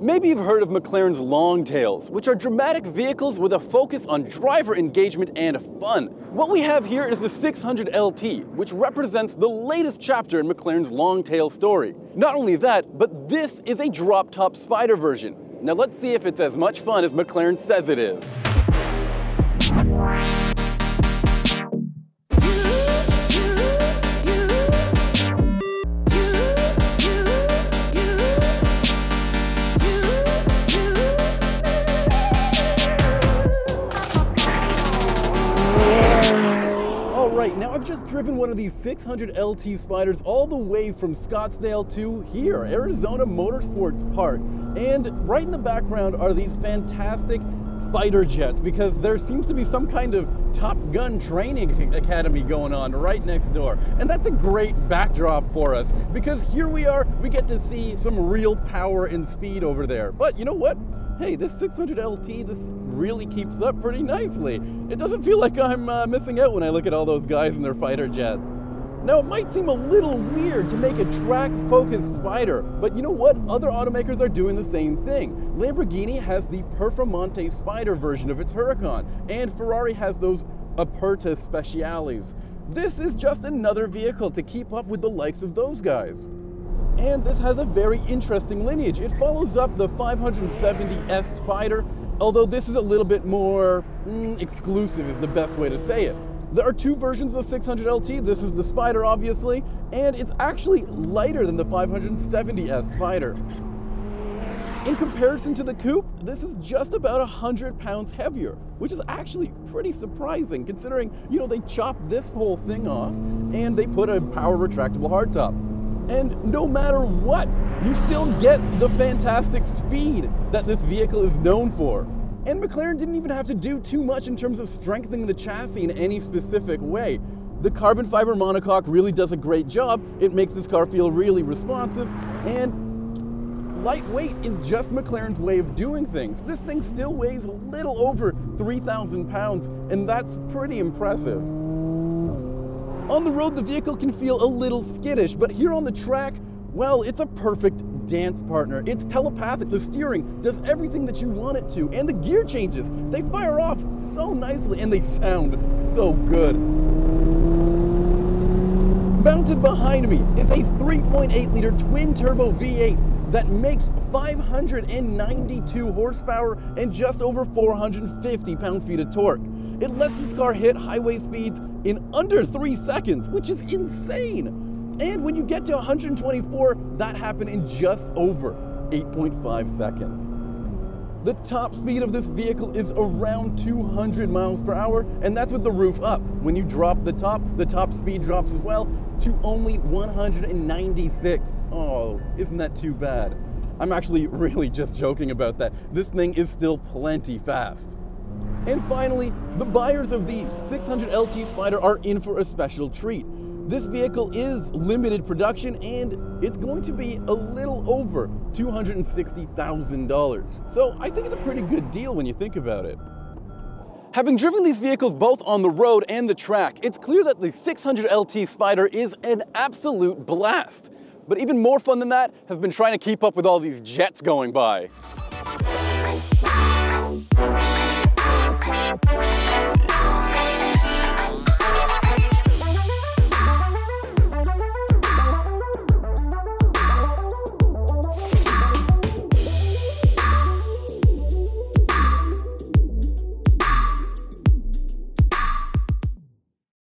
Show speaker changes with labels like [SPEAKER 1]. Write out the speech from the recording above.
[SPEAKER 1] Maybe you've heard of McLaren's Longtails, which are dramatic vehicles with a focus on driver engagement and fun. What we have here is the 600LT, which represents the latest chapter in McLaren's Longtail story. Not only that, but this is a drop-top Spider version. Now let's see if it's as much fun as McLaren says it is. Now I've just driven one of these 600LT Spiders all the way from Scottsdale to here, Arizona Motorsports Park. And right in the background are these fantastic fighter jets, because there seems to be some kind of Top Gun training academy going on right next door. And that's a great backdrop for us, because here we are, we get to see some real power and speed over there. But you know what? Hey, this 600LT, this really keeps up pretty nicely. It doesn't feel like I'm missing out when I look at all those guys in their fighter jets. Now, it might seem a little weird to make a track-focused Spider, but you know what? Other automakers are doing the same thing. Lamborghini has the Performante Spider version of its Huracan, and Ferrari has those Aperta Speciales. This is just another vehicle to keep up with the likes of those guys. And this has a very interesting lineage. It follows up the 570S Spider, although this is a little bit more exclusive is the best way to say it. There are two versions of the 600LT. This is the Spider, obviously, and it's actually lighter than the 570S Spider. In comparison to the coupe, this is just about 100 pounds heavier, which is actually pretty surprising considering, you know, they chopped this whole thing off and they put a power retractable hardtop. And no matter what, you still get the fantastic speed that this vehicle is known for. And McLaren didn't even have to do too much in terms of strengthening the chassis in any specific way. The carbon fiber monocoque really does a great job. It makes this car feel really responsive, and lightweight is just McLaren's way of doing things. This thing still weighs a little over 3,000 pounds, and that's pretty impressive. On the road, the vehicle can feel a little skittish, but here on the track, well, it's a perfect dance partner. It's telepathic. The steering does everything that you want it to, and the gear changes, they fire off so nicely, and they sound so good. Mounted behind me is a 3.8-liter twin-turbo V8 that makes 592 horsepower and just over 450 pound-feet of torque. It lets this car hit highway speeds in under 3 seconds, which is insane. And when you get to 124, that happened in just over 8.5 seconds. The top speed of this vehicle is around 200 miles per hour, and that's with the roof up. When you drop the top speed drops as well to only 196. Oh, isn't that too bad? I'm actually really just joking about that. This thing is still plenty fast. And finally, the buyers of the 600LT Spider are in for a special treat. This vehicle is limited production, and it's going to be a little over $260,000. So I think it's a pretty good deal when you think about it. Having driven these vehicles both on the road and the track, it's clear that the 600LT Spider is an absolute blast. But even more fun than that has been trying to keep up with all these jets going by.